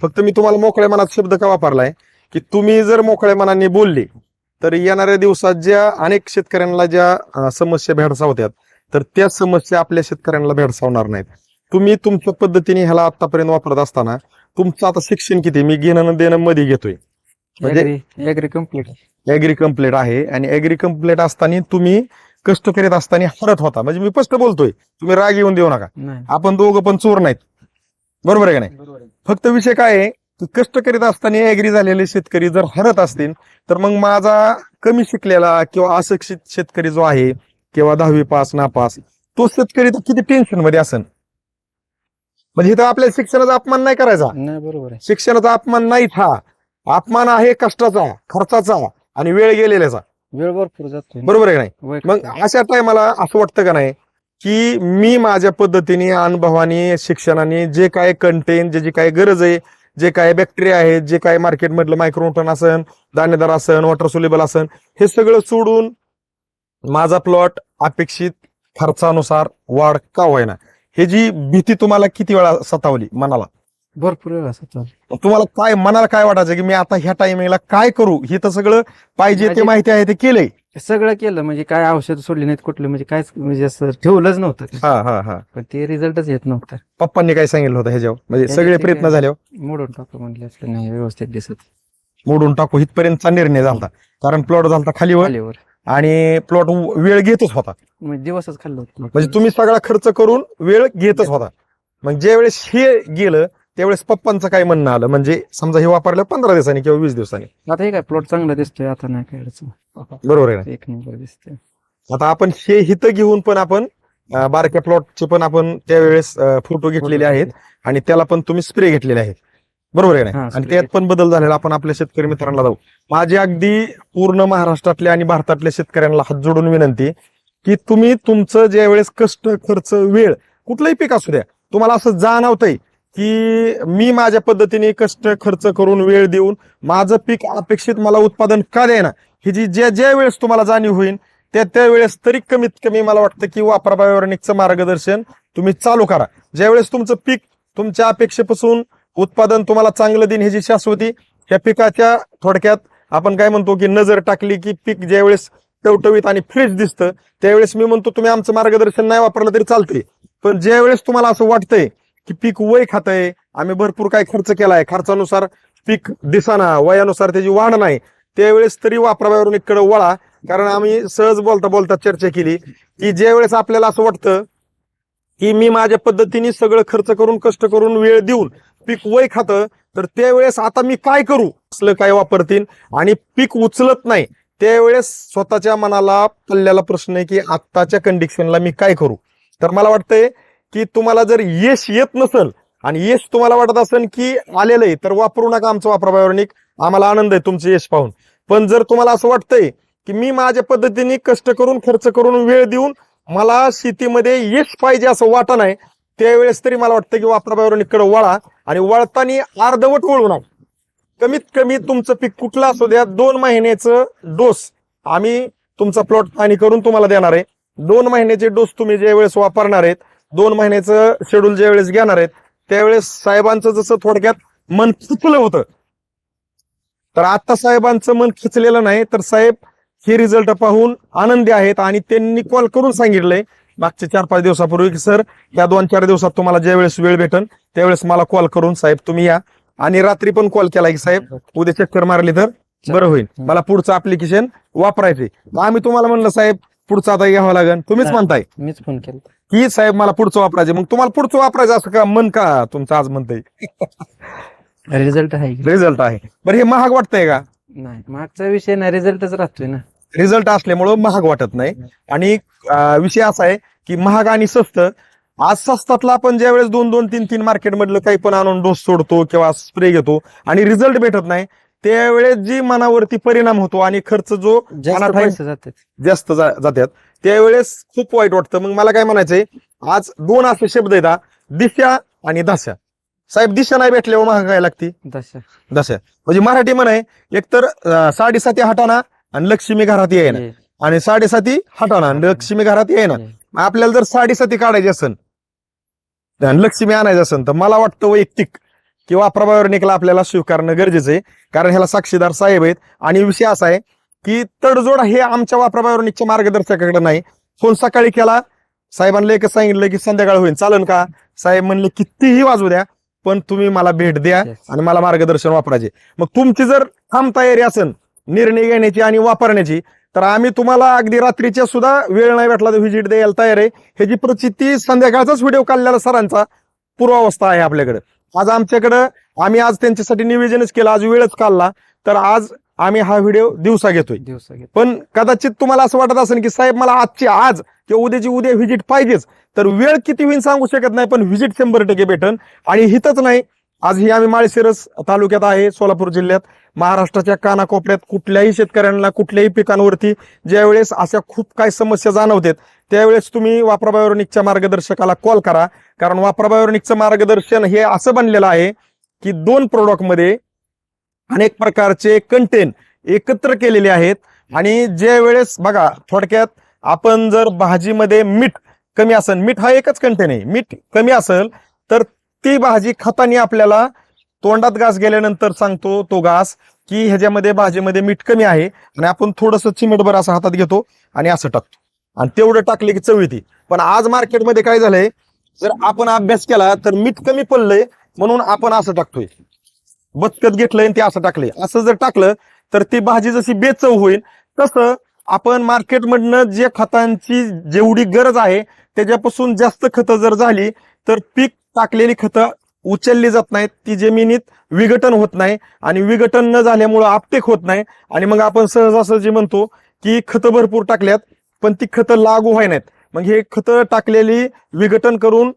फक्त मी तुम्हाला मोकळ्या मनात शब्द का वापरलाय की तुम्ही जर मोकळ्या मनाने बोलले तर येणाऱ्या दिवसात ज्या अनेक शेतकऱ्यांना ज्या समस्या भेडसावतात तर त्या समस्या आपल्या शेतकऱ्यांना भेडसावणार नाहीत. तुम्ही तुमच्या पद्धतीने ह्याला आतापर्यंत वापरत असताना तुमचं आता शिक्षण किती मी घेणं देणं मध्ये घेतोय म्हणजे ऍग्री कम्प्लीट ऍग्री कम्प्लीट आहे आणि ऍग्री कम्प्लीट असताना तुम्ही कष्ट करीत असताना हरत होता म्हणजे मी स्पष्ट बोलतोय तुम्ही राग येऊन देऊ नका. नाही. आपण दोघं पण चोर नाहीत बरोबर आहे का नाही. फक्त विषय काय आहे की कष्ट करीत असताना ऍग्री झालेले शेतकरी जर हरत असतील तर मग माझा कमी शिकलेला किंवा अशिक्षित शेतकरी जो आहे किंवा 10वी पास नापास तो शेतकरी तर किती टेन्शन मध्ये असेल. म्हणजे इथं आपल्या शिक्षणाचा अपमान नाही करायचा. नाही बरोबर आहे. शिक्षणाचा अपमान नाहीच हा अपमान आहे कष्टाचा खर्चाचा आणि वेळ गेलेल्याचा. वेळ भरपूर जातोय. बरोबर आहे का नाही. मग अशा टायमाला असं वाटतं का नाही की मी माझ्या पद्धतीने अनुभवाने शिक्षणाने जे काय कंटेन जे काय गरज आहे जे काय बॅक्टेरिया आहेत जे काय मार्केट मधलं मायक्रोन्यूट्रन असन दाणेदार असन वॉटर सोल्युबल असन हे सगळं सोडून माझा प्लॉट अपेक्षित खर्चानुसार वाढ का होईना हे जी भीती तुम्हाला किती वेळा सतावली मनाला. भरपूर वेळ असं तुम्हाला काय मनाला काय वाटायचं की मी आता ह्या टायमिंगला काय करू हे तर सगळं पाहिजे ते माहिती आहे ते केलंय. सगळं केलं म्हणजे काय औषध सोडली नाहीत कुठले म्हणजे काय म्हणजे असं ठेवलंच नव्हतं. हा हा हा पण ते रिझल्टच येत नव्हतं. पप्पांनी काय सांगितलं होतं ह्याच्यावर म्हणजे सगळे प्रयत्न झाले मोडून टाकू म्हणले असलं नाही व्यवस्थित दिसत. मोडून टाकू इथपर्यंतचा निर्णय झाला कारण प्लॉट झाला खालीवर खालीवर आणि प्लॉट वेळ घेतच होता म्हणजे दिवसच खाल्लं होतं. म्हणजे तुम्ही सगळा खर्च करून वेळ घेतच होता. मग ज्या वेळेस हे गेलं त्यावेळेस पप्पांचं काय म्हणणं आलं म्हणजे समजा हे वापरलं 15 दिवसांनी किंवा 20 दिवसांनी आता हे काय प्लॉट चांगला दिसतोय आता नाही काय अडचण. बरोबर आहे ना. एक नंबर दिसतोय. आता आपण हे हित घेऊन पण आपण बारक्या प्लॉटचे पण आपण त्यावेळेस फोटो घेतलेले आहेत आणि त्याला पण तुम्ही स्प्रे घेतलेले आहेत बरोबर आहे ना. आणि त्यात पण बदल झालेला आपण आपल्या शेतकरी मित्रांना जाऊ. माझी अगदी पूर्ण महाराष्ट्रातल्या आणि भारतातल्या शेतकऱ्यांना हात जोडून विनंती की तुम्ही तुमचं ज्या वेळेस कष्ट खर्च वेळ कुठलंही पीक असू द्या तुम्हाला असं जाणवतंय की मी माझ्या पद्धतीने कष्ट खर्च करून वेळ देऊन माझं पीक अपेक्षित मला उत्पादन का द्यायना ही जी ज्या वेळेस तुम्हाला जाणीव होईल त्यावेळेस तरी कमीत कमी मला वाटतं की वापरा बायोऑर्गॅनिकचं मार्गदर्शन तुम्ही चालू करा. ज्यावेळेस तुमचं पीक तुमच्या अपेक्षेपासून उत्पादन तुम्हाला चांगलं देईन ह्याची शाश्वती ह्या पिकाच्या थोडक्यात आपण काय म्हणतो की नजर टाकली की पीक ज्यावेळेस टवटवीत आणि फ्रेश दिसतं त्यावेळेस मी म्हणतो तुम्ही आमचं मार्गदर्शन नाही वापरलं तरी चालतंय. पण ज्यावेळेस तुम्हाला असं वाटतंय की पीक वय खातंय आम्ही भरपूर काय खर्च केलाय खर्चानुसार पीक दिसाना वयानुसार त्याची वाढ नाही त्यावेळेस तरी वापरा बायोऑर्गॅनिककडे वळा. कारण आम्ही सहज बोलता बोलता चर्चा केली की ज्या वेळेस आपल्याला असं वाटतं की मी माझ्या पद्धतीने सगळं खर्च करून कष्ट करून वेळ देऊन पीक वय खातं तर त्यावेळेस आता मी काय करू असलं काय वापरतील आणि पीक उचलत नाही त्यावेळेस स्वतःच्या मनाला पडलेला प्रश्न आहे की आत्ताच्या कंडिशनला मी काय करू. तर मला वाटतंय की तुम्हाला जर यश येत नसेल आणि यश तुम्हाला वाटत असेल की आलेलं आहे तर वापरू नका आमचं वापरा बायोऑर्गॅनिक आम्हाला आनंद आहे तुमचं यश पाहून. पण जर तुम्हाला असं वाटतंय की मी माझ्या पद्धतीने कष्ट करून खर्च करून वेळ देऊन मला शेतीमध्ये यश पाहिजे असं वाटत नाही त्यावेळेस तरी मला वाटतं की वापरा बायोऑर्गॅनिककडे वळा आणि वळताना अर्धवट वळू नका. कमीत कमी तुमचं पीक कुठलं असू द्या 2 महिन्याचं डोस आम्ही तुमचा प्लॉट पाणी करून तुम्हाला देणार आहे. 2 महिन्याचे डोस तुम्ही ज्या वेळेस वापरणार आहेत 2 महिन्याचं शेड्यूल ज्या वेळेस घेणार आहेत त्यावेळेस साहेबांचं जसं थोडक्यात मन खचलं होतं तर आता साहेबांचं मन खचलेलं नाही तर साहेब हे रिझल्ट पाहून आनंदी आहेत आणि त्यांनी कॉल करून सांगितलंय मागच्या 4-5 दिवसापूर्वी की सर या 2-4 दिवसात तुम्हाला ज्या वेळेस वेळ भेटन त्यावेळेस मला कॉल करून साहेब तुम्ही या. आणि रात्री पण कॉल केला की साहेब उद्या चक्कर मारली तर बरं होईल मला पुढचं ऍप्लिकेशन वापरायचंय. आम्ही तुम्हाला म्हणलं साहेब पुढचं आता घ्यावं लागेल तुम्हीच म्हणताय मीच फोन केला की साहेब मला पुढचं वापरायचं मग तुम्हाला पुढचं वापरायचं असं का मन का तुमचं आज म्हणतंय. रिझल्ट आहे. रिझल्ट आहे बरं हे महाग वाटतंय का. नाही मागचा विषय नाही रिझल्टच राहतोय ना. रिझल्ट असल्यामुळं महाग वाटत नाही आणि विषय असा आहे की महाग आणि स्वस्त आज स्वस्तातला आपण ज्या वेळेस 2-2, 3-3 मार्केट मधलं काही पण आणून डोस सोडतो किंवा स्प्रे घेतो आणि रिझल्ट भेटत नाही त्यावेळेस जी मनावरती परिणाम होतो आणि खर्च जो जास्त जातात त्यावेळेस खूप वाईट वाटतं. मग मला काय म्हणायचंय आज 2 असे शब्द आहेत दिशा आणि दशा. साहेब दिशा नाही भेटल्यावर महाग काय लागते दशा. म्हणजे मराठी म्हण आहे एकतर 7.5 हटाना आणि लक्ष्मी घरात येईना आणि 7.5 हटाना आणि लक्ष्मी घरात येईना. आपल्याला जर 7.5 काढायची असेल लक्ष्मी आणायचं असेल तर मला वाटतं वैयक्तिक की वापरा बायोनिकला आपल्याला स्वीकारणं गरजेचं आहे, कारण ह्याला साक्षीदार साहेब आहेत. आणि विषय असा आहे की तडजोड हे आमच्या वापरा बायोनिकच्या मार्गदर्शकाकडे नाही. फोन सकाळी केला, साहेबांना एकच सांगितलं की संध्याकाळ होईल, चालन का? साहेब म्हणले कितीही वाजू द्या, पण तुम्ही मला भेट द्या आणि मला मार्गदर्शन वापरायचे. मग तुमची जर ठाम तयारी असेल निर्णय घेण्याची आणि वापरण्याची, तर आम्ही तुम्हाला अगदी रात्रीच्या सुद्धा वेळ नाही भेटला तर व्हिजिट द्यायला तयार आहे. ह्याची प्रचिती संध्याकाळचाच व्हिडिओ काढलेला सरांचा पूर्वावस्था आहे आपल्याकडे. आज आमच्याकडं आम्ही आज त्यांच्यासाठी नियोजनच केलं, आज वेळच काढला, तर आज आम्ही हा व्हिडिओ दिवसा घेतोय. पण कदाचित तुम्हाला असं वाटत असेल की साहेब मला आजची आज किंवा उद्याची उद्या व्हिजिट पाहिजेच, तर वेळ किती होईल सांगू शकत नाही, पण व्हिजिट 100% भेटन. आणि हितच नाही, आज ही आम्ही माळशिरस तालुक्यात आहे, सोलापूर जिल्ह्यात. महाराष्ट्राच्या कानाकोपऱ्यात कुठल्याही शेतकऱ्यांना कुठल्याही पिकांवरती ज्यावेळेस अशा खूप काही समस्या जाणवतात, त्यावेळेस तुम्ही वापरा बायोनिकच्या मार्गदर्शकाला कॉल करा. कारण वापरा बायोनिकचं मार्गदर्शन हे असं बनलेलं आहे की 2 प्रोडक्टमध्ये अनेक प्रकारचे कंटेन एकत्र केलेले आहेत. आणि ज्या वेळेस बघा, थोडक्यात आपण जर भाजीमध्ये मीठ कमी असेल, मीठ हा एकच कंटेन आहे, मीठ कमी असेल तर ती भाजी खाताना आपल्याला तोंडात घास गेल्यानंतर सांगतो तो घास की ह्याच्यामध्ये भाजीमध्ये मीठ कमी आहे, आणि आपण थोडंसं चिमटभर असं हातात घेतो आणि असं टाकतो, आणि तेवढं टाकले की चव येते. पण आज मार्केटमध्ये काय झालंय, जर आपण अभ्यास केला तर मीठ कमी पडलंय म्हणून आपण असं टाकतोय, बचकत घेतलंय आणि ते असं टाकलंय. असं जर टाकलं तर ती भाजी जशी बेचव होईल, तसं आपण मार्केटमधनं जे खतांची जेवढी गरज आहे त्याच्यापासून जास्त खतं जर झाली तर पीक टाकलेली खतं उचलली जात नाहीत, ती जमिनीत विघटन होत नाही, आणि विघटन न झाल्यामुळं आपटेक होत नाही. आणि मग आपण सहजासहजी म्हणतो की खतं भरपूर टाकल्यात पण ती खतं लागू व्हाय नाहीत. मग हे खतं टाकलेली विघटन करून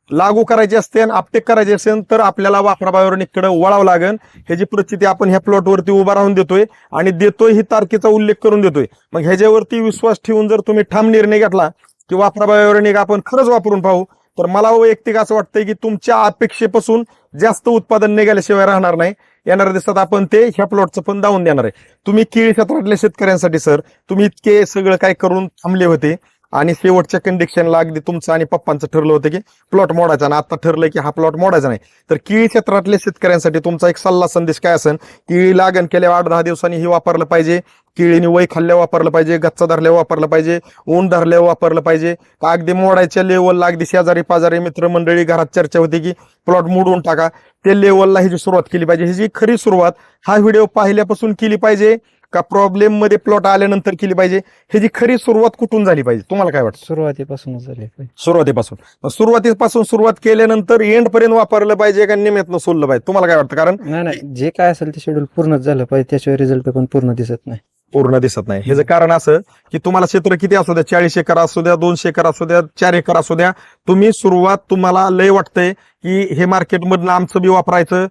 लागू करायची असते आणि आपटेक करायची असेल तर आपल्याला वापरा बायोनिककडे वळावं लागेल. ह्याची प्रचिती आपण ह्या प्लॉटवरती उभा राहून देतोय, आणि देतोय ही तारखेचा उल्लेख करून देतोय. मग ह्याच्यावरती विश्वास ठेवून जर तुम्ही ठाम निर्णय घेतला की वापरा बायोनिक आपण खरंच वापरून पाहू, तर मला वैयक्तिक असं वाटतंय की तुमच्या अपेक्षेपासून जास्त उत्पादन निघाल्याशिवाय राहणार नाही. येणाऱ्या दिवसात आपण ते ह्या प्लॉटचं पण दावून देणार आहे. तुम्ही केळी क्षेत्रातल्या शेतकऱ्यांसाठी सर तुम्ही इतके सगळं काय करून थांबले होते, आणि शेवटच्या कंडिशनला अगदी तुमचं आणि पप्पांचं ठरलं होतं की प्लॉट मोडायचा, आणि आता ठरलंय की हा प्लॉट मोडायचा नाही. तर केळी क्षेत्रातल्या शेतकऱ्यांसाठी तुमचा एक सल्ला संदेश काय असेल, केळी लागण केल्या 8-10 दिवसांनी ही वापरलं पाहिजे, केळीने वय खाल्ल्या वापरलं पाहिजे, गच्चा धरल्यावर वापरलं पाहिजे, ऊन धरल्यावर वापरलं पाहिजे, का अगदी मोडायच्या लेवलला अगदी शेजारी पाजारी मित्रमंडळी घरात चर्चा होती की प्लॉट मोडून टाका, ते लेवलला ह्याची सुरुवात केली पाहिजे. ह्याची खरी सुरुवात हा व्हिडिओ पाहिल्यापासून केली पाहिजे का प्रॉब्लेम मध्ये प्लॉट आल्यानंतर केली पाहिजे? ह्याची खरी सुरुवात कुठून झाली पाहिजे, तुम्हाला काय वाटतं? सुरुवातीपासूनच झाली पाहिजे. सुरुवातीपासून सुरुवात केल्यानंतर एंड पर्यंत वापरलं पाहिजे का निम्यातनं सोडलं पाहिजे, तुम्हाला काय वाटतं? कारण नाही, जे काय असेल ते शेड्यूल पूर्णच झालं पाहिजे, त्याशिवाय रिझल्ट पण पूर्ण दिसत नाही. ह्याचं कारण असं की तुम्हाला क्षेत्र किती असू द्या, 40 एकर असू द्या, 200 एकर असू द्या, 4 एकर असू द्या, तुम्ही सुरुवात तुम्हाला लय वाटतंय की हे मार्केटमधलं आमचं बी वापरायचं,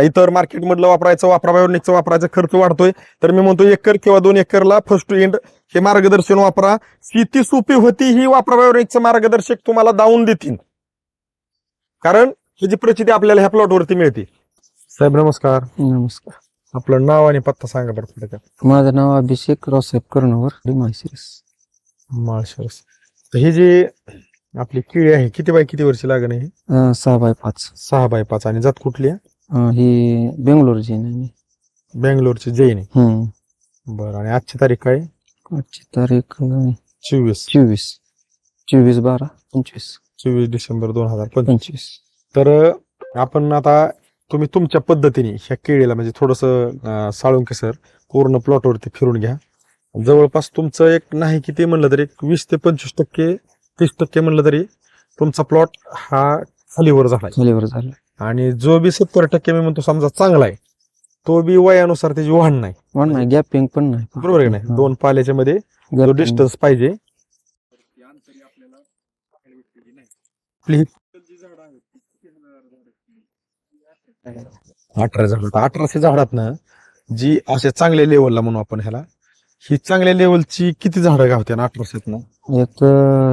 इतर मार्केटमधलं वापरायचं, वापरा बायोनिकचं वापरायचं, खर्च वाढतोय, तर मी म्हणतो 1 एकर किंवा 2 एकरला फर्स्ट टू एंड हे मार्गदर्शन वापरा. शेती सोपी होती ही वापरा बायोनिकचं मार्गदर्शक तुम्हाला दावून देतील, कारण ह्याची प्रचिती आपल्याला ह्या प्लॉटवरती मिळते. साहेब नमस्कार. नमस्कार. आपलं नाव आणि पत्ता सांगा बरं. माझं नाव अभिषेक रावसाहेब कर्णवर, माळशिरस. ही जी आपली केळी आहे किती बाय किती वर्षी लागण आहे? 6x5. 6x5. आणि जात कुठली आहे? ही बेंगलोरची आहे. बेंगलोरची जैन आहे. बरं. आणि आजची तारीख काय? आजची तारीख 24 डिसेंबर 2025. तर आपण आता तुम्ही तुमच्या पद्धतीने ह्या केळीला म्हणजे थोडंसं साळुंके सर पूर्ण प्लॉटवरती फिरून घ्या. जवळपास तुमचं एक नाही किती म्हणलं तरी 20 ते 25% 30% म्हणलं तरी तुमचा प्लॉट हा खालीवर झाला. आणि जो बी 70% मी म्हणतो समजा चांगला आहे, तो बी वयानुसार त्याची वाढ नाही, गॅपिंग पण नाही, बरोबर आहे नाही? 2 पाल्याच्या मध्ये जो डिस्टन्स पाहिजे. आपली 1800 झाडात ना जी अशा चांगल्या लेवलला म्हणू आपण ह्याला, ही चांगल्या लेवलची किती झाडं गावते 1800 ना? एक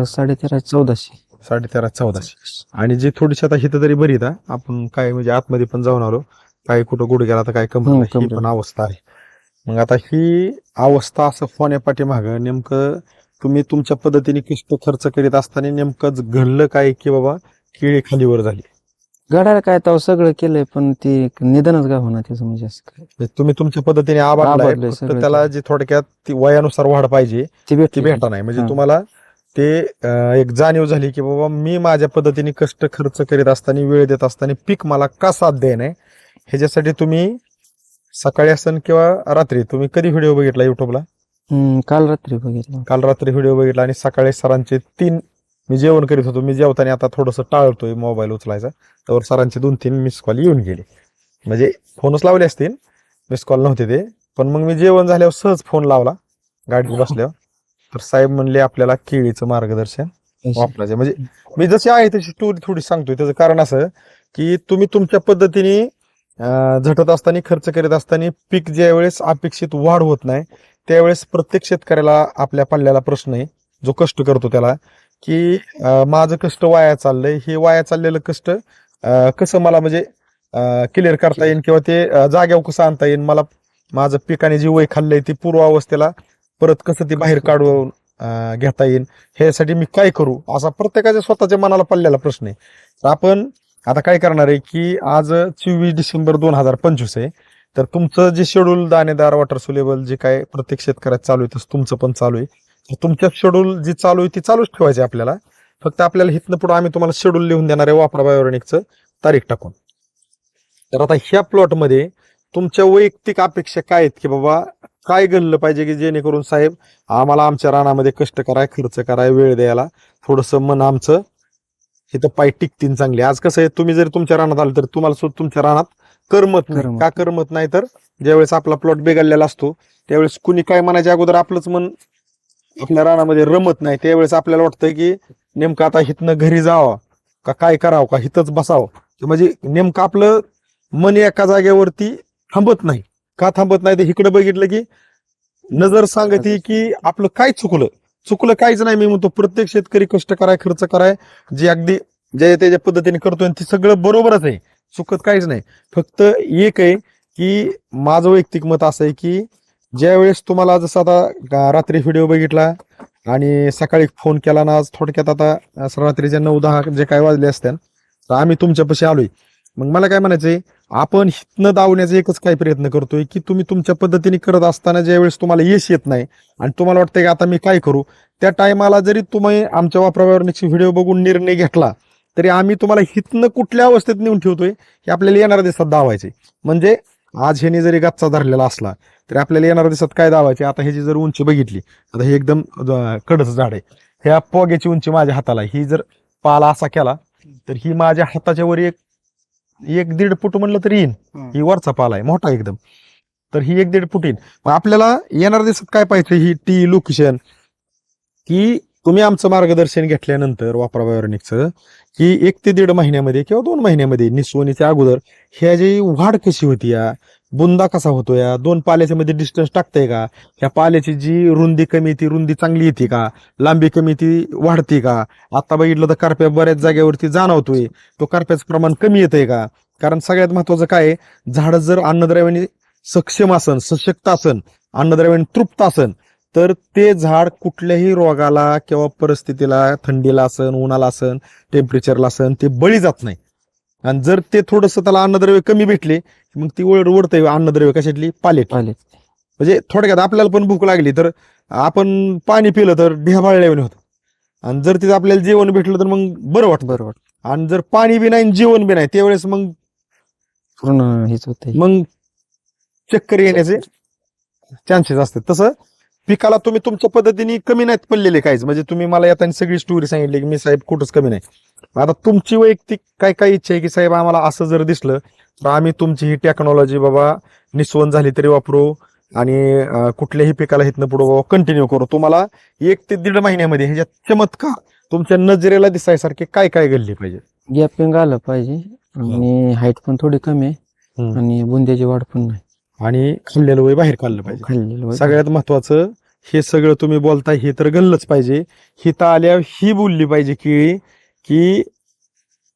1300-1400. आणि जी थोडीशी आता हिथं तरी बरी आपण काय म्हणजे आतमध्ये पण जाऊन आलो, काय कुठं गुड गेला तर काय कमी पण अवस्था आहे. मग आता ही अवस्था असं फोण्यापाठी मागं नेमकं तुम्ही तुमच्या पद्धतीने किस्त खर्च करीत असताना नेमकं घडलं काय की बाबा केळी खालीवर झाली? गडाला काय तेव्हा सगळं केलंय पण ते निधनच का होणार त्याचं म्हणजे असं काय म्हणजे तुम्ही तुमच्या पद्धतीने आबादलाय, आबादलंय फक्त सगळं त्याला जी थोडक्यात ती वयानुसार वाढ पाहिजे ते ती भेटली भेटा नाही. म्हणजे हा. तुम्हाला ते एक जाणीव झाली की बाबा मी माझ्या पद्धतीने कष्ट खर्च करीत असताना, वेळ देत असताना पीक मला का साथ देय नाही, ह्याच्यासाठी तुम्ही सकाळी असन किंवा रात्री, तुम्ही कधी व्हिडिओ बघितला युट्यूबला? काल रात्री बघितलं. काल रात्री व्हिडिओ बघितला आणि सकाळी सरांचे 3, मी जेवण करीत होतो, मी जेवताना आता थोडंसं टाळतोय मोबाईल उचलायचा, तर सरांचे 2-3 मिस कॉल येऊन गेले. म्हणजे फोनच लावले असतील, मिस कॉल नव्हते ते. पण मग मी जेवण झाल्यावर सहज फोन लावला गाडीत बसल्यावर, तर साहेब म्हणले आपल्याला केळीचं मार्गदर्शन वापरायचं. म्हणजे मी जशी आहे तशी स्टोरी थोडी सांगतोय. त्याचं कारण असं की तुम्ही तुमच्या पद्धतीने झटत असताना, खर्च करीत असताना पीक ज्या वेळेस अपेक्षित वाढ होत नाही, त्यावेळेस प्रत्येक शेतकऱ्याला आपल्या पडलेला प्रश्न आहे, जो कष्ट करतो त्याला, की माझं कष्ट वाया चाललंय, हे वाया चाललेलं कष्ट कसं मला म्हणजे क्लिअर करता येईल, किंवा ते जाग्यावर कसं आणता येईल, मला माझं पिकाने जे वय खाल्लंय ते पूर्वावस्थेला परत कसं ते बाहेर काढून घेता येईल, ह्यासाठी मी काय करू, असा प्रत्येकाच्या स्वतःच्या मनाला पडलेला प्रश्न आहे. तर आपण आता काय करणार आहे की आज 24 डिसेंबर 2025 आहे. तर तुमचं जे शेड्यूल दाणेदार वॉटर सोल्युबल जे काय प्रत्येक शेतकऱ्यात चालू आहे, तसं तुमचं पण चालू आहे. तर तुमच्या शेड्यूल जी चालू आहे ती चालूच ठेवायची आपल्याला. फक्त आपल्याला इथनं पुढे आम्ही तुम्हाला शेड्यूल लिहून देणार आहे वापरा बायोरेनिकचं तारीख टाकून. तर आता ह्या प्लॉटमध्ये तुमच्या वैयक्तिक अपेक्षा काय आहेत, की बाबा काय घडलं पाहिजे की जेणेकरून साहेब आम्हाला आमच्या रानामध्ये कष्ट कराय, खर्च कराय, वेळ द्यायला थोडंसं मन आमचं इथं पाय टिकतील चांगले. आज कसं आहे, तुम्ही जर तुमच्या रानात आलं तर तुम्हाला सुद्धा तुमच्या रानात करमत नाही. का करमत नाही? तर ज्यावेळेस आपला प्लॉट बिघडलेला असतो त्यावेळेस कुणी काय म्हणायच्या अगोदर आपलंच मन आपल्या रानामध्ये रमत नाही. त्यावेळेस आपल्याला वाटतंय की नेमकं आता हिथनं घरी जावं का काय करावं, का हिथंच बसावं. म्हणजे नेमकं आपलं मन एका जागेवरती थांबत नाही. का थांबत नाही? तर इकडे बघितलं की नजर सांगते की आपलं काय चुकलं काहीच नाही. मी म्हणतो प्रत्येक शेतकरी कष्ट कराय, खर्च कराय, जे अगदी जे त्याच्या पद्धतीने करतोय ते सगळं बरोबरच आहे, चुकत काहीच नाही. फक्त एक आहे की माझं वैयक्तिक मत असं आहे की ज्या वेळेस तुम्हाला, जसं आता रात्री व्हिडिओ बघितला आणि सकाळी फोन केला ना, आज थोडक्यात आता रात्रीच्या 9-10 जे काय वाजले असतील, तर आम्ही तुमच्यापाशी आलोय. मग मला काय म्हणायचंय, आपण हितनं दावण्याचा एकच काय प्रयत्न करतोय की तुम्ही तुमच्या पद्धतीने करत असताना ज्यावेळेस तुम्हाला यश येत नाही आणि तुम्हाला वाटतंय की आता मी काय करू, त्या टायमाला जरी तुम्ही आमच्या वापरावरची व्हिडिओ बघून निर्णय घेतला तरी आम्ही तुम्हाला हितनं कुठल्या अवस्थेत नेऊन ठेवतोय हे आपल्याला येणाऱ्या दिवसात दावायचे. म्हणजे आज ह्याने जरी गच्चा धरलेला असला तरी आपल्याला येणाऱ्या दिवसात काय दावायचे. आता ह्याची जर उंची बघितली, आता हे एकदम कडच झाड आहे, ह्या पोग्याची उंची माझ्या हाताला, ही जर पाला असा केला तर ही माझ्या हाताच्या वर 1-1.5 फूट म्हणलं तरी येईन. ही वरचा पाला आहे मोठा एकदम, तर ही 1-1.5 फूट येईल. मग आपल्याला येणाऱ्या दिवसात काय पाहिजे, ही टी लोकेशन, की तुम्ही आमचं मार्गदर्शन घेतल्यानंतर वापरा बायोरेनिकचं, की 1 ते 1.5 महिन्यामध्ये किंवा 2 महिन्यामध्ये निसवणीच्या अगोदर ह्या जी वाढ कशी होती, या बुंदा कसा होतो, या 2 पाल्याच्या मध्ये डिस्टन्स टाकताय का, ह्या पाल्याची जी रुंदी कमी ती रुंदी चांगली येते का, लांबी कमी ती वाढते का. आता बघितलं तर करप्या बऱ्याच जागेवरती जाणवतोय, तो करप्याचं प्रमाण कमी येतंय का. कारण सगळ्यात महत्वाचं काय आहे, झाड जर अन्नद्रव्याने सक्षम असन, सशक्त असन, अन्नद्रव्याने तृप्त असन, तर ते झाड कुठल्याही रोगाला किंवा परिस्थितीला, थंडीला असन, उन्हाला असन, टेम्परेचरला असन, ते बळी जात नाही. आणि जर ते थोडंसं त्याला अन्नद्रव्य कमी भेटले मग ती ओढतंय अन्नद्रव्य कशातली, पालेट. म्हणजे थोडक्यात आपल्याला पण भूक लागली तर आपण पाणी पिलं तर ढेबाळल्याने होतं, आणि जर तिथं आपल्याला जेवण भेटलं तर मग बरं वाटतं. आणि जर पाणी बी नाही जेवण बी नाही त्यावेळेस मग पूर्ण हेच होत, मग चक्कर येण्याचे चान्सेस असतात. तसं पिकाला तुम्ही तुमच्या पद्धतीने कमी नाहीत पडलेले काहीच. म्हणजे तुम्ही मला येताना सगळी स्टोरी सांगितली की मी साहेब कुठंच कमी नाही. आता तुमची वैयक्तिक काय इच्छा आहे की साहेब आम्हाला असं जर दिसलं तर आम्ही तुमची ही टेक्नॉलॉजी बाबा निस्वन झाली तरी वापरू आणि कुठल्याही पिकाला इथनं पुढे बाबा कंटिन्यू करू. तुम्हाला 1 ते 1.5 महिन्यामध्ये ह्याच्यात चमत्कार तुमच्या नजरेला दिसायसारखे काय घडले पाहिजे. गॅपिंग आलं पाहिजे आणि हाईट पण थोडी कमी आहे आणि बुंद्याची वाढ पण नाही, आणि खाल्लेलं वय बाहेर काढलं पाहिजे. खाल्लेलं वय सगळ्यात महत्वाचं हे सगळं तुम्ही बोलताय हे तर गल्लच पाहिजे. हिता आल्या ही बोलली पाहिजे की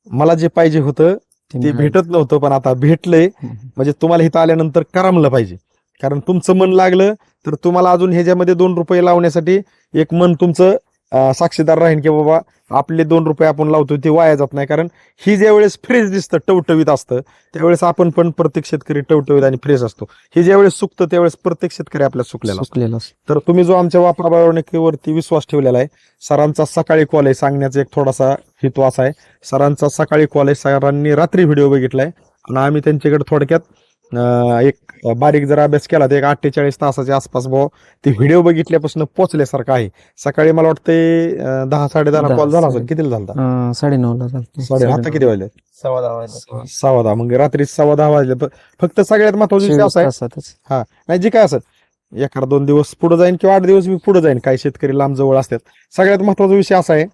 मला जे पाहिजे होतं ते भेटत नव्हतं पण आता भेटलंय. म्हणजे तुम्हाला हिता आल्यानंतर करमलं पाहिजे. कारण तुमचं मन लागलं तर तुम्हाला अजून ह्याच्यामध्ये 2 रुपये लावण्यासाठी एक मन तुमचं साक्षीदार राहीन की बाबा आपले 2 रुपये आपण लावतो ते वाया जात नाही. कारण ही ज्या वेळेस फ्रेश दिसतं, टवटवीत असतं, त्यावेळेस आपण पण प्रत्येक शेतकरी टवटवीत आणि फ्रेश असतो. ही ज्यावेळेस सुकतं त्यावेळेस प्रत्येक शेतकरी आपल्या सुकलेला असतो. सुकलेला असतो. तर तुम्ही जो आमच्या वापरावरती विश्वास ठेवलेला आहे, सरांचा सकाळी कॉल आहे, सांगण्याचा एक थोडासा हेतू असा आहे. सरांचा सकाळी कॉल आहे, सरांनी रात्री व्हिडिओ बघितलाय आणि आम्ही त्यांच्याकडे थोडक्यात एक बारीक जर अभ्यास केला तर एक 48 तासाच्या आसपास ते व्हिडिओ बघितल्यापासून पोचल्यासारखं आहे. सकाळी मला वाटतंय 10-10:30 कॉल झाला असेल. कितीला झाला? 9:30ला झालं. साडे आता किती वाजले? 10:15 वाजता. 10:15. मग रात्री 10:15 वाजले. फक्त सगळ्यात महत्वाचा विषय असा आहे, तासातच. नाही जे काय असत एखादा 2 दिवस पुढे जाईन किंवा 8 दिवस मी पुढे जाईन, काही शेतकरी लांब जवळ असतात. सगळ्यात महत्वाचा विषय असा आहे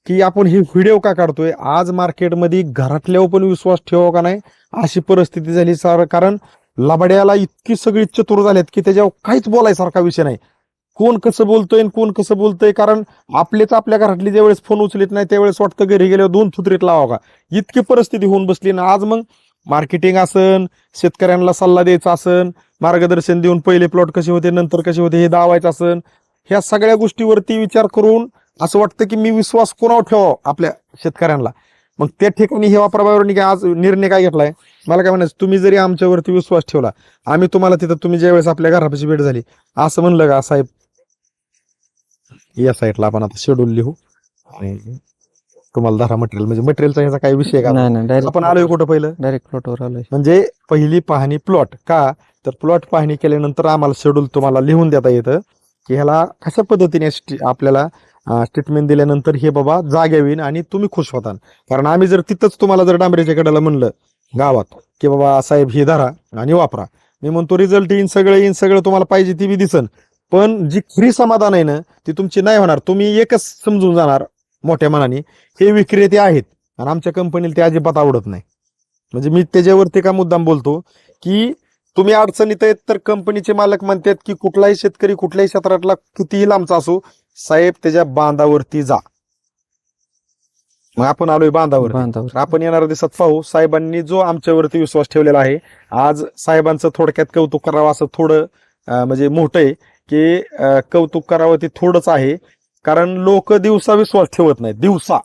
की आपण ही व्हिडिओ का काढतोय, आज मार्केटमध्ये घरातल्यावर पण विश्वास ठेवा का नाही अशी परिस्थिती झाली सर. कारण लबाड्याला इतकी सगळी चतुर झालेत की त्याच्यावर काहीच बोलायसारखा विषय नाही. कोण कसं बोलतोय आणि कोण कसं बोलतोय, कारण आपलेच आपल्या घरातली ज्यावेळेस फोन उचलित नाही त्यावेळेस वाटतं घरी गेल्यावर 2 थुत्रीत लावा का, इतकी परिस्थिती होऊन बसली ना. आज मग मार्केटिंग असन, शेतकऱ्यांना सल्ला द्यायचा असन, मार्गदर्शन देऊन पहिले प्लॉट कसे होते नंतर कसे होते हे दावायचं असन, ह्या सगळ्या गोष्टीवरती विचार करून असं वाटतं की मी विश्वास कोणावर ठेवावा आपल्या शेतकऱ्यांना. मग त्या ठिकाणी हे वापरावर आज निर्णय काय घेतलाय, मला काय म्हणायचं, तुम्ही जरी आमच्यावरती विश्वास ठेवला, आम्ही तुम्हाला तिथं तुम्ही ज्यावेळेस आपल्या घरापाशी भेट झाली असं म्हणलं का साहेब या साईडला आपण आता शेड्यूल लिहू आणि तुम्हाला 10 मटेरियल, म्हणजे मटेरियलचा ह्याचा काही विषय का नाही डायरेक्ट आपण आलोय कुठं पहिलं डायरेक्ट प्लॉटवर आलोय. म्हणजे पहिली पाहणी प्लॉट का, तर प्लॉट पाहणी केल्यानंतर आम्हाला शेड्यूल तुम्हाला लिहून देता येतं की ह्याला कशा पद्धतीने आपल्याला स्टेटमेंट दिल्यानंतर हे बाबा जागे होईल आणि तुम्ही खुश होता. कारण आम्ही जर तिथंच तुम्हाला जर डांबरेच्या कडेला म्हणलं गावात की बाबा साहेब हे धरा आणि वापरा, मी म्हणतो रिझल्ट येईन सगळं तुम्हाला पाहिजे ती बी दिसन, पण जी खरी समाधान आहे ना ती तुमची नाही होणार. तुम्ही एकच समजून जाणार मोठ्या मनाने, हे विक्रेते आहेत आणि आमच्या कंपनीला ते अजिबात आवडत नाही. म्हणजे मी त्याच्यावरती का मुद्दाम बोलतो की तुम्ही अडचणीत आहेत तर कंपनीचे मालक म्हणतात की कुठलाही शेतकरी कुठल्याही क्षेत्रातला कितीही लांबचा असो साहेब त्याच्या बांधावरती जा. मग आपण आलोय बांधावर. आपण येणाऱ्या दिवसात पाहू साहेबांनी जो आमच्यावरती विश्वास ठेवलेला आहे. आज साहेबांचं थोडक्यात कौतुक करावं असं थोडं म्हणजे मोठं आहे की कौतुक करावं ते थोडंच आहे, कारण लोक दिवसा विश्वास ठेवत नाहीत. दिवसा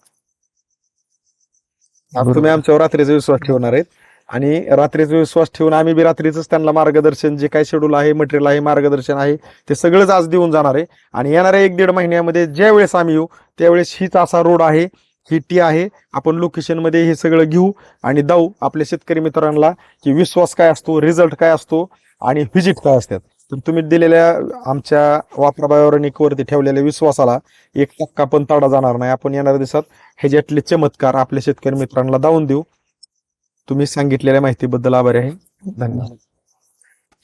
तुम्ही आमच्यावर रात्रीचा विश्वास ठेवणार आहेत आणि रात्रीचा विश्वास ठेवून आम्ही बी रात्रीच त्यांना मार्गदर्शन जे काही शेड्यूल आहे, मटेरियल आहे, मार्गदर्शन आहे ते सगळंच आज देऊन जाणार आहे. आणि येणाऱ्या 1-1.5 महिन्यामध्ये ज्या वेळेस आम्ही येऊ त्यावेळेस हीच असा रोड आहे, ही टी आहे, आपण लोकेशन मध्ये हे सगळं घेऊ आणि जाऊ आपल्या शेतकरी मित्रांना की विश्वास काय असतो, रिझल्ट काय असतो आणि व्हिजिट काय असतात. तर तुम्ही दिलेल्या आमच्या वापरावरती ठेवलेल्या विश्वासाला 1% पण तडा जाणार नाही. आपण येणाऱ्या दिवसात ह्याच्यातले चमत्कार आपल्या शेतकरी मित्रांना दावून देऊ. तुम्ही सांगितलेल्या माहितीबद्दल आभारी आहे. धन्यवाद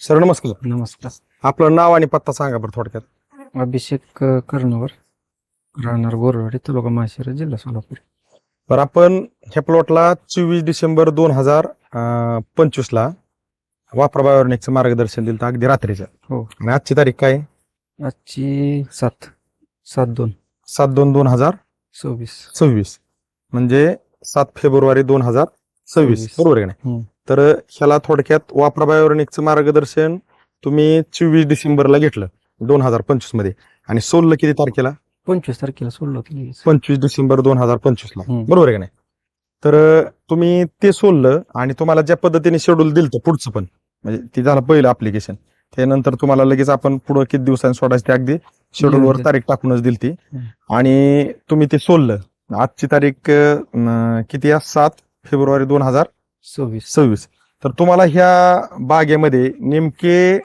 सर. नमस्कार. नमस्कार. आपलं नाव आणि पत्ता सांगा बरं थोडक्यात. अभिषेक कर्णवर, राहणार गोरवाडी, तालुका माळशिरस, जिल्हा सोलापूर. बरं, आपण ह्या प्लॉटला 24 डिसेंबर 2025 ला वापरावरचं मार्गदर्शन दिलं अगदी रात्रीचं. हो. आणि आजची तारीख काय? आजची 7/2/2026. म्हणजे 7 फेब्रुवारी 2026, बरोबर आहे नाही? तर ह्याला थोडक्यात वापरावरचं मार्गदर्शन तुम्ही 24 डिसेंबरला घेतलं 2025 मध्ये आणि सोडलं किती तारखेला? 25 तारखेला सोडलं होतं. 25 डिसेंबर 2025 ला, बरोबर आहे का नाही? तर तुम्ही ते सोडलं आणि तुम्हाला ज्या पद्धतीने शेड्यूल दिलं पुढचं पण, म्हणजे ती झालं पहिलं अप्लिकेशन, त्यानंतर तुम्हाला लगेच आपण पुढं किती दिवसांनी सोडायचं ते अगदी शेड्यूलवर तारीख टाकूनच दिलती आणि तुम्ही ते सोडलं. आजची तारीख किती आहे? 7 फेब्रुवारी 2026. तर तुम्हाला ह्या बागेमध्ये नेमके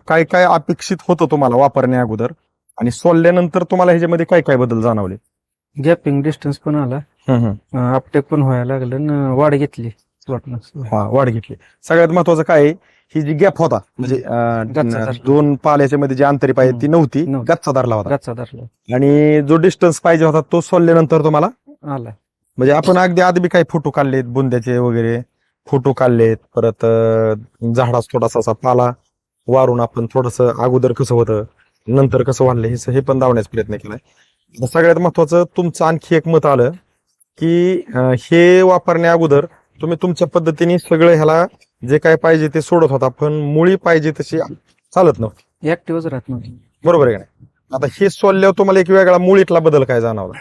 काय काय अपेक्षित होतं तुम्हाला वापरण्या अगोदर आणि सोडल्यानंतर तुम्हाला ह्याच्यामध्ये काय काय बदल जाणवले? गॅपिंग डिस्टन्स पण आला, अपटेक पण व्हायला लागलं, वाढ घेतली प्लॉटनं. वाढ घेतली. सगळ्यात महत्वाचं काय आहे, ही जी गॅप होता म्हणजे 2 पाल्याच्या मध्ये जी अंतरी पाहिजे ती नव्हती, गच्चा धरला होता. आणि जो डिस्टन्स पाहिजे होता तो सोडल्यानंतर तुम्हाला आला. म्हणजे आपण अगदी आधी काही फोटो काढलेत, बुंद्याचे वगैरे फोटो काढलेत, परत झाडास थोडासा असा पाला वारून आपण थोडस अगोदर कसं होतं नंतर कसं वाढलं हे पण दावण्याचा प्रयत्न केलाय. सगळ्यात महत्वाचं तुमचं आणखी एक मत आलं की हे वापरण्या अगोदर तुम्ही तुमच्या पद्धतीने सगळं ह्याला जे काय पाहिजे ते सोडत होता, पण मुळी पाहिजे तशी चालत नव्हती, ऍक्टिव्हच राहत नव्हती. बरोबर आहे का नाही? आता हे सोडल्यावर तुम्हाला एक वेगळा मुळीतला बदल काय जाणवला?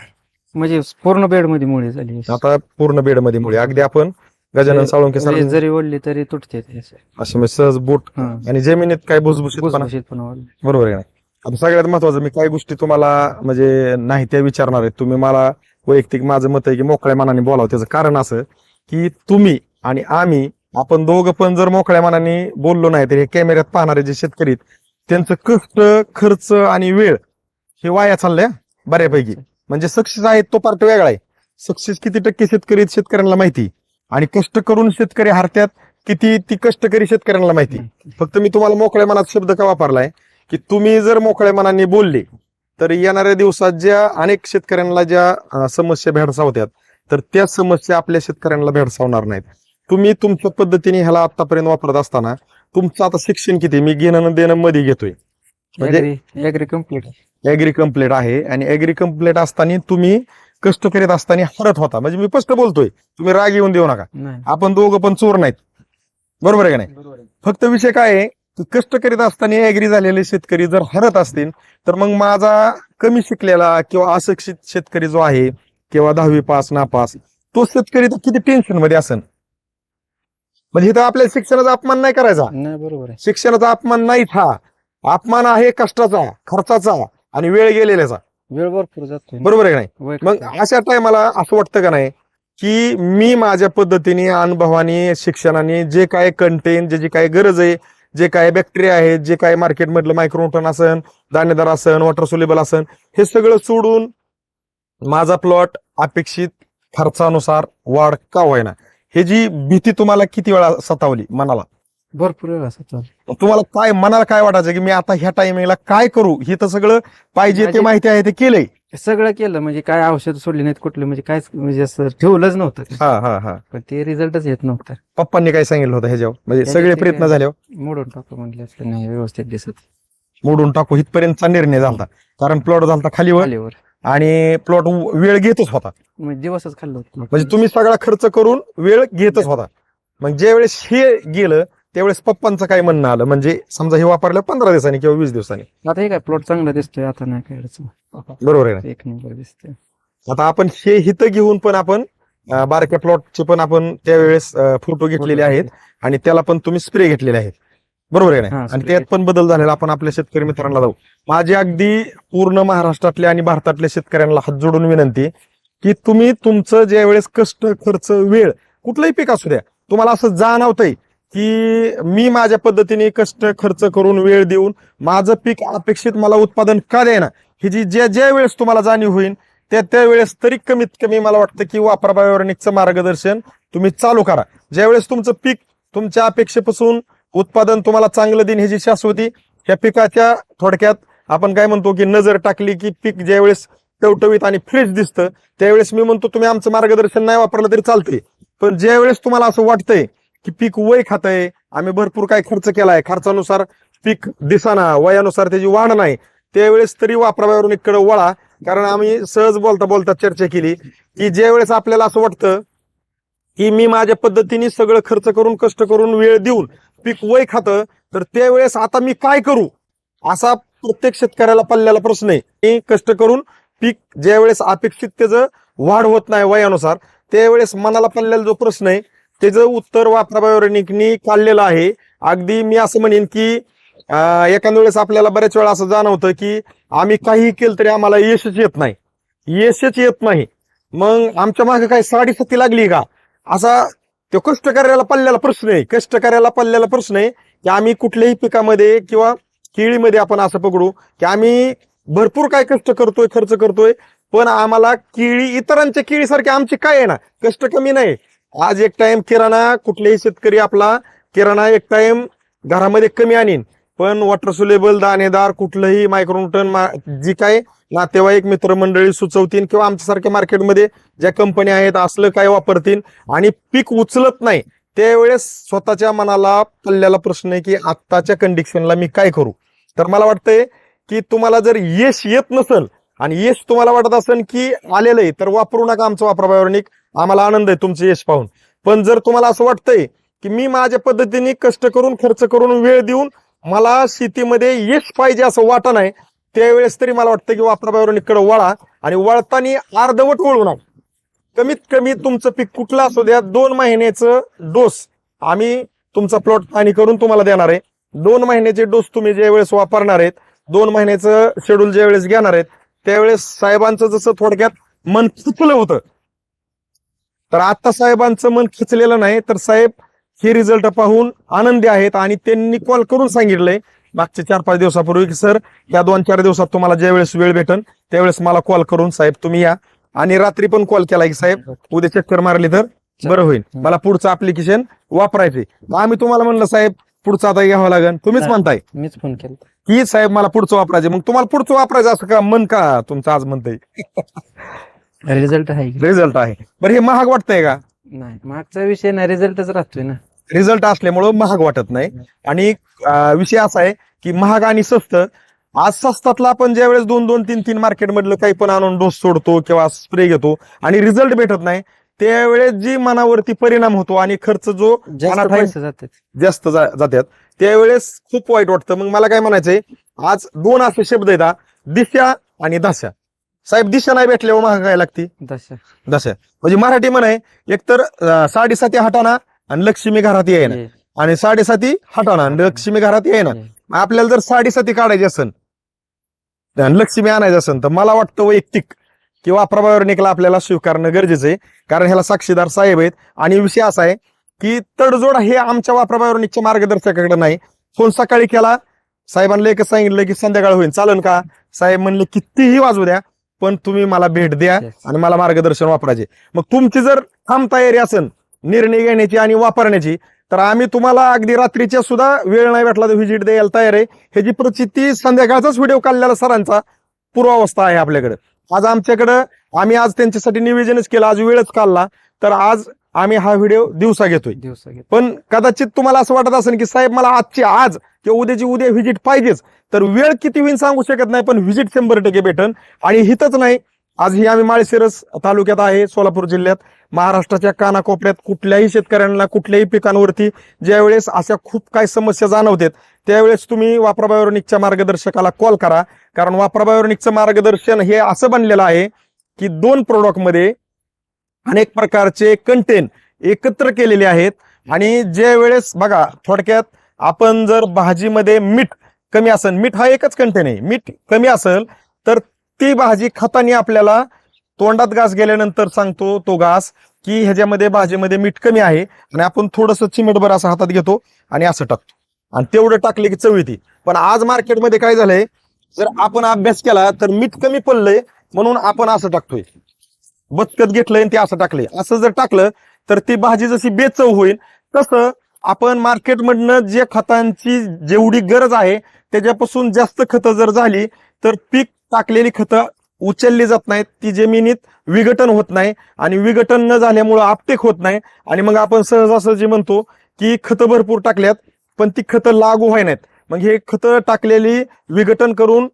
म्हणजे पूर्ण बेड मध्ये मुळे झाली. आता पूर्ण बेडमध्ये मुळे अगदी आपण गजानन साळुंखे सर जरी ओढली तरी तुटते ते असं. असे म्हणजे सहज बोट आणि जमिनीत काय भुसभुशीतपणा. भुसभुशीतपणा वाढला. बरोबर आहे ना? आता सगळ्यात महत्वाचं मी काही गोष्टी तुम्हाला म्हणजे नाही त्या विचारणार आहे. तुम्ही मला वैयक्तिक माझं मत आहे की मोकळ्या मनाने बोलावं. त्याचं कारण असं की तुम्ही आणि आपण दोघं पण जर मोकळ्या मनाने बोललो नाही तर हे कॅमेऱ्यात पाहणारे जे शेतकरी आहेत, त्यांचं कष्ट, खर्च आणि वेळ हे वाया चाललंय बऱ्यापैकी. म्हणजे सक्सेस आहे तो पार्ट वेगळा आहे. सक्सेस किती टक्के शेतकरी आहेत शेतकऱ्यांना माहिती, आणि कष्ट करून शेतकरी हारत्यात किती ती कष्टकरी शेतकऱ्यांना माहिती. फक्त मी तुम्हाला मोकळ्या मनात शब्द का वापरलाय की तुम्ही जर मोकळ्या मनाने बोलले तर येणाऱ्या दिवसात ज्या अनेक शेतकऱ्यांना ज्या समस्या भेडसावत्यात तर त्या समस्या आपल्या शेतकऱ्यांना भेडसावणार नाहीत. तुम्ही तुमच्या पद्धतीने ह्याला आतापर्यंत वापरत असताना तुमचं आता शिक्षण किती, मी घेणं देणं मध्ये घेतोय, म्हणजे ऍग्री कम्प्लीट ऍग्री कम्प्लीट आहे. आणि ऍग्री कम्प्लीट असताना तुम्ही कष्ट करीत असताना हरत होता. म्हणजे मी स्पष्ट बोलतोय, तुम्ही राग येऊन देऊ नका. आपण दोघं पण चोर नाहीत, बरोबर आहे का नाही? फक्त विषय काय आहे की कष्ट करीत असताना ऍग्री झालेले शेतकरी जर हरत असतील तर मग माझा कमी शिकलेला किंवा अशिक्षित शेतकरी जो आहे किंवा 10वी पास नापास तो शेतकरी तर किती टेन्शन मध्ये असेल. म्हणजे इथं आपल्या शिक्षणाचा अपमान नाही करायचा. नाही, बरोबर आहे. शिक्षणाचा अपमान नाहीच, हा अपमान आहे कष्टाचा, खर्चाचा आणि वेळ गेलेल्याचा. वेळ भरपूर जातो, बरोबर आहे का नाही? मग अशा टायमाला असं वाटतं का नाही की मी माझ्या पद्धतीने, अनुभवाने, शिक्षणाने जे काय कंटेन, जे काय गरज आहे, जे काय बॅक्टेरिया आहेत, जे काय मार्केटमधलं मायक्रोन्यूट्रन असन, दाणेदार असन, वॉटर सोल्युबल असन, हे सगळं सोडून माझा प्लॉट अपेक्षित खर्चानुसार वाढ का होईना, हे जी भीती तुम्हाला किती वेळा सतावली मनाला? भरपूर वेळा सतावली. तुम्हाला काय मनाला काय वाटायचं की मी आता ह्या टायमिंगला काय करू? हे तर सगळं पाहिजे ते माहिती आहे ते केलंय, सगळं केलं, म्हणजे काय औषध सोडली नाहीत कुठले, म्हणजे काय म्हणजे असं ठेवलंच नव्हतं. हा. पण ते रिझल्टच येत नव्हतं. पप्पांनी काय सांगितलं होतं ह्याच्यावर? म्हणजे सगळे प्रयत्न झाले मोडून टाकू म्हणले असलं, नाही व्यवस्थित दिसत, मोडून टाकू इथपर्यंतचा निर्णय झाला. कारण प्लॉट झाला खालीवर आणि प्लॉट वेळ घेतच होता, म्हणजे दिवसच खाल्लं होतं. म्हणजे तुम्ही सगळा खर्च करून वेळ घेतच होता. मग ज्या वेळेस हे गेलं त्यावेळेस पप्पांचं काय म्हणणं आलं? म्हणजे समजा हे वापरलं 15 दिवसांनी किंवा 20 दिवसांनी, आता हे काय प्लॉट चांगला दिसतोय, आता नाही काय अडचण. बरोबर आहे ना? एक नंबर दिसतोय. आता आपण हे हिथं घेऊन पण आपण बारक्या प्लॉटचे पण आपण त्यावेळेस फोटो घेतलेले आहेत आणि त्याला पण तुम्ही स्प्रे घेतलेले आहेत, बरोबर आहे ना? आणि त्यात पण बदल झालेला आपण आपल्या शेतकरी मित्रांना जाऊ. माझी अगदी पूर्ण महाराष्ट्रातल्या आणि भारतातल्या शेतकऱ्यांना हात जोडून विनंती की तुम्ही तुमचं ज्या वेळेस कष्ट, खर्च, वेळ कुठलंही पीक असू द्या, तुम्हाला असं जाणवतंय की मी माझ्या पद्धतीने कष्ट, खर्च करून वेळ देऊन माझं पीक अपेक्षित मला उत्पादन का द्यायना, ही जी ज्या वेळेस तुम्हाला जाणीव होईल त्यावेळेस तरी कमीत कमी मला वाटतं की वापरा बायोऑर्गॅनिकचं मार्गदर्शन तुम्ही चालू करा. ज्यावेळेस तुमचं पीक तुमच्या अपेक्षेपासून उत्पादन तुम्हाला चांगलं देईन ह्याची शाश्वती, ह्या पिकाच्या थोडक्यात आपण काय म्हणतो की नजर टाकली की पीक ज्यावेळेस टवटवीत आणि फ्रेश दिसतं त्यावेळेस मी म्हणतो तुम्ही आमचं मार्गदर्शन नाही वापरलं तरी चालतंय. पण ज्यावेळेस तुम्हाला असं वाटतंय की पीक वय खातंय, आम्ही भरपूर काय खर्च केलाय, खर्चानुसार पीक दिसाना, वयानुसार त्याची वाढ नाही, त्यावेळेस तरी वापरा बायोऑर्गॅनिककडे वळा. कारण आम्ही सहज बोलता बोलता चर्चा केली की ज्यावेळेस आपल्याला असं वाटतं की मी माझ्या पद्धतीने सगळं खर्च करून, कष्ट करून, वेळ देऊन पीक वय खातं, तर त्यावेळेस आता मी काय करू असा प्रत्येक शेतकऱ्याला पडलेला प्रश्न आहे. मी कष्ट करून पीक ज्यावेळेस अपेक्षित त्याचं वाढ होत नाही वयानुसार, त्यावेळेस मनाला पडलेला जो प्रश्न आहे त्याचं उत्तर वापरा बायोऑर्गॅनिकनी काढलेलं आहे. अगदी मी असं म्हणेन की एखाद्या वेळेस आपल्याला बऱ्याच वेळा असं जाणवतं की आम्ही काहीही केलं तरी आम्हाला यशच येत नाही. मग आमच्या मागे काय साडेसती लागली का, असा तो कष्टकऱ्याला पडलेला प्रश्न आहे की आम्ही कुठल्याही पिकामध्ये किंवा केळीमध्ये आपण असं पकडू की आम्ही भरपूर काय कष्ट करतोय, खर्च करतोय, पण आम्हाला केळी इतरांच्या केळीसारखी आमची काय आहे ना, कष्ट कमी नाही. आज एक टाइम किराणा, कुठलेही शेतकरी आपला किराणा एक टाइम घरामध्ये कमी आणीन, पण वॉटर सोल्युबल, दाणेदार, कुठलंही मायक्रोन्यूट्रन जी काय नातेवाईक मित्रमंडळी सुचवतील किंवा आमच्यासारख्या मार्केटमध्ये ज्या कंपन्या आहेत असलं काय वापरतील आणि पीक उचलत नाही, त्यावेळेस स्वतःच्या मनाला पडलेला प्रश्न आहे की आत्ताच्या कंडिशनला मी काय करू. तर मला वाटतंय की तुम्हाला जर यश येत नसेल आणि यश तुम्हाला वाटत असेल की आलेलं आहे तर वापरू नका आमचं वापरा बायोऑर्गॅनिक, आम्हाला आनंद आहे तुमचं यश पाहून. पण जर तुम्हाला असं वाटतंय की मी माझ्या पद्धतीने कष्ट करून, खर्च करून, वेळ देऊन मला शेतीमध्ये यश पाहिजे असं वाटत नाही, त्यावेळेस तरी मला वाटतं की वापराबाहेरून इकडे वळा आणि वळताना अर्धवट वळू नका. कमीत कमी तुमचं पीक कुठलं असू द्या 2 महिन्याचं डोस आम्ही तुमचा प्लॉट पाणी करून तुम्हाला देणार आहे. 2 महिन्याचे डोस तुम्ही ज्या वेळेस वापरणार आहेत, 2 महिन्याचं शेड्यूल ज्या वेळेस घेणार आहेत, त्यावेळेस साहेबांचं जसं थोडक्यात मन खचलं होतं, तर आता साहेबांचं मन खचलेलं नाही. तर साहेब हे रिझल्ट पाहून आनंदी आहेत आणि त्यांनी कॉल करून सांगितलंय मागच्या 4-5 दिवसापूर्वी की सर या 2-4 दिवसात तुम्हाला ज्या वेळेस वेळ भेटन त्यावेळेस मला कॉल करून साहेब तुम्ही या. आणि रात्री पण कॉल केला की साहेब उद्या चक्कर मारली तर बरं होईल, मला पुढचं ऍप्लिकेशन वापरायचे. आम्ही तुम्हाला म्हणलं साहेब पुढचं आता घ्यावं लागेल, तुम्हीच म्हणताय मीच फोन केला की साहेब मला पुढचं वापरायचं. मग तुम्हाला पुढचं वापरायचं असं का मन का तुमचं आज म्हणतंय? रिझल्ट आहे रिझल्ट आहे. बरं हे महाग वाटतंय का? नाही, मागचा विषय नाही, रिझल्टच राहतोय ना. रिझल्ट असल्यामुळं महाग वाटत नाही. आणि विषय असा आहे की महाग आणि स्वस्त. आज स्वस्तातला आपण ज्या वेळेस 2-2, 3-3 मार्केट मधलं काही पण आणून डोस सोडतो किंवा स्प्रे घेतो आणि रिझल्ट भेटत नाही, त्यावेळेस जी मनावरती परिणाम होतो आणि खर्च जो जास्त पैसे जातात. जास्त जातात त्यावेळेस खूप वाईट वाटतं. मग मला काय म्हणायचंय, आज 2 असे शब्द आहेत, दिशा आणि दशा. साहेब दिशा नाही भेटल्यावर महाग काय लागते? दशा. दशा म्हणजे मराठी म्हण आहे, एकतर 7.5 हटाना आणि लक्ष्मी घरात येईना, आणि 7.5 हटाना आणि लक्ष्मी घरात येईना. आपल्याला जर 7.5 काढायची असेल आणि लक्ष्मी आणायचं असेल तर मला वाटतं वैयक्तिक की वापराबाहेर आपल्याला स्वीकारणं गरजेचं आहे, कारण ह्याला साक्षीदार साहेब आहेत. आणि विषय असा आहे की तडजोड हे आमच्या वापराबाहेर मार्गदर्शकाकडे नाही. फोन सकाळी केला, साहेबांना एकच सांगितलं की संध्याकाळ होईल, चालन का? साहेब म्हणले कितीही वाजू द्या पण तुम्ही मला भेट द्या आणि मला मार्गदर्शन वापरायचे. मग तुमची जर ठाम तयारी असेल निर्णय घेण्याची आणि वापरण्याची, तर आम्ही तुम्हाला अगदी रात्रीच्या सुद्धा वेळ नाही भेटला तर व्हिजिट द्यायला तयार आहे. ह्याची प्रचिती संध्याकाळचाच व्हिडिओ काढलेला सरांचा पूर्वावस्था आहे आपल्याकडे. आज आमच्याकडं आम्ही आज त्यांच्यासाठी नियोजनच केलं, आज वेळच काढला, तर आज आम्ही हा व्हिडिओ दिवसा घेतोय. पण कदाचित तुम्हाला असं वाटत असेल की साहेब मला आजची आज किंवा उद्याची उद्या व्हिजिट पाहिजेच, तर वेळ किती होईल सांगू शकत नाही, पण व्हिजिट 100% भेटन. आणि हितच नाही, आज ही आम्ही माळशिरस तालुक्यात आहे, सोलापूर जिल्ह्यात. महाराष्ट्राच्या कानाकोपऱ्यात कुठल्याही शेतकऱ्यांना कुठल्याही पिकांवरती ज्यावेळेस अशा खूप काही समस्या जाणवतात त्यावेळेस तुम्ही वापराबायोनिकच्या मार्गदर्शकाला कॉल करा. कारण वापराबायोनिकचं मार्गदर्शन हे असं बनलेलं आहे की 2 प्रोडक्टमध्ये अनेक प्रकारचे कंटेन एकत्र केलेले आहेत. आणि ज्या वेळेस बघा थोडक्यात आपण जर भाजीमध्ये मीठ कमी असेल, मीठ हा एकच कंटेन आहे, मीठ कमी असेल तर ती भाजी खाताना आपल्याला तोंडात घास गेल्यानंतर सांगतो तो घास की ह्याच्यामध्ये भाजीमध्ये मीठ कमी आहे, आणि आपण थोडंसं चिमटभर असं हातात घेतो आणि असं टाकतो आणि तेवढं टाकले की चव येते. पण आज मार्केटमध्ये काय झालंय, जर आपण अभ्यास केला तर मीठ कमी पडलंय म्हणून आपण असं टाकतोय, बचकत घेतलंय आणि ते असं टाकलंय. असं जर टाकलं तर ती भाजी जशी बेचव होईल, तसं आपण मार्केटमधनं जे खतांची जेवढी गरज आहे त्याच्यापासून जास्त खतं जर झाली तर पीक टाकलेली खतं उचलली जात नाहीत, ती जमिनीत विघटन होत नाही, आणि विघटन न झाल्यामुळं आपटेक होत नाही. आणि मग आपण सहजासहजी म्हणतो की खतं भरपूर टाकल्यात पण ती खतं लागू व्हाय नाहीत. मग हे खतं टाकलेली विघटन करून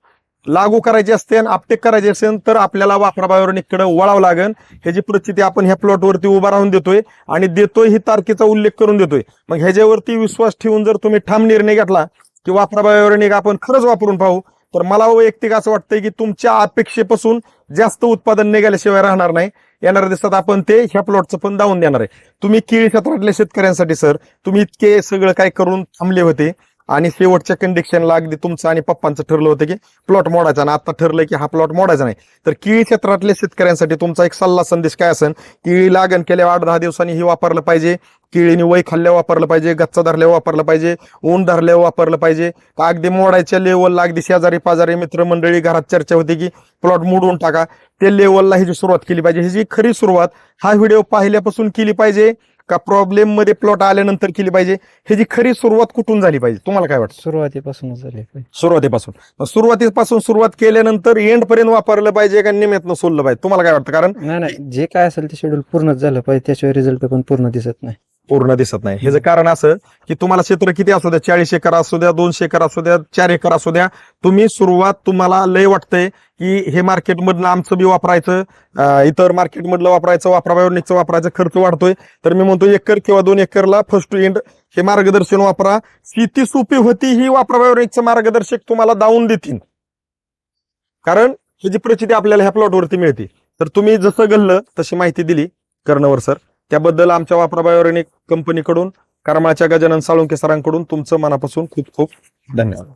लागू करायची असते आणि आपटेक करायची असेल तर आपल्याला वापराबायोनिककडे वळावं लागेल. ह्याची प्रचिती आपण ह्या प्लॉटवरती उभा राहून देतोय आणि देतोय ही तारखेचा उल्लेख करून देतोय. मग ह्याच्यावरती विश्वास ठेवून जर तुम्ही ठाम निर्णय घेतला की वापराबायोनिक आपण खरंच वापरून पाहू, तर मला वैयक्तिक असं वाटतंय की तुमच्या अपेक्षेपासून जास्त उत्पादन निघाल्याशिवाय राहणार नाही. येणाऱ्या दिवसात आपण ते ह्या प्लॉटचं पण दावून देणार आहे. तुम्ही केळी क्षेत्रातल्या शेतकऱ्यांसाठी सर तुम्ही इतके सगळं काय करून थांबले होते आणि शेवटच्या कंडिशनला अगदी तुमचं आणि पप्पांचं ठरलं होतं की प्लॉट मोडायचा, आणि आता ठरलंय की हा प्लॉट मोडायचा नाही. तर केळी क्षेत्रातल्या शेतकऱ्यांसाठी तुमचा एक सल्ला संदेश काय असेल, केळी लागण केल्या 8-10 दिवसांनी ही वापरलं पाहिजे, केळीने वय खाल्ल्यावर वापरलं पाहिजे, गच्चा धरल्यावर वापरलं पाहिजे, ऊन धरल्यावर वापरलं पाहिजे का अगदी मोडायच्या लेवलला अगदी शेजारी पाजारी मित्रमंडळी घरात चर्चा होती की प्लॉट मोडून टाका, ते लेवलला ह्याची सुरुवात केली पाहिजे. ह्याची खरी सुरुवात हा व्हिडिओ पाहिल्यापासून केली पाहिजे का प्रॉब्लेम मध्ये प्लॉट आल्यानंतर केली पाहिजे? ह्याची खरी सुरुवात कुठून झाली पाहिजे तुम्हाला काय वाटतं? सुरुवातीपासूनच झाली पाहिजे. सुरुवातीपासून सुरुवात केल्यानंतर एंड पर्यंत वापरलं पाहिजे का निम्यातनं सोडलं पाहिजे तुम्हाला काय वाटतं? कारण नाही, जे काय असेल ते शेड्यूल पूर्णच झालं पाहिजे, त्याशिवाय रिझल्ट पण पूर्ण दिसत नाही. ह्याचं कारण असं की तुम्हाला क्षेत्र किती असू द्या, 40 एकर असू द्या, 200 एकर असू द्या, 4 एकर असू द्या, तुम्ही सुरुवात तुम्हाला लय वाटतंय की हे मार्केटमधलं आमचं बी वापरायचं, इतर मार्केटमधलं वापरायचं, वापराबायोनिकचं वापरायचं, खर्च वाढतोय, तर मी म्हणतो 1 एकर किंवा 2 एकरला फर्स्ट टू एंड हे मार्गदर्शन वापरा. शेती सोपी होती ही वापराबायोनिकचं मार्गदर्शक तुम्हाला दावून देतील. कारण ही जी प्रचिती आपल्याला ह्या प्लॉटवरती मिळते. तर तुम्ही जसं गल्लं तशी माहिती दिली कर्णवर सर, त्याबद्दल आमच्या वापरा बायोऑर्गॅनिक कंपनीकडून, करमाळच्या गजानन साळुंके सरांकडून तुमचं मनापासून खूप खूप धन्यवाद.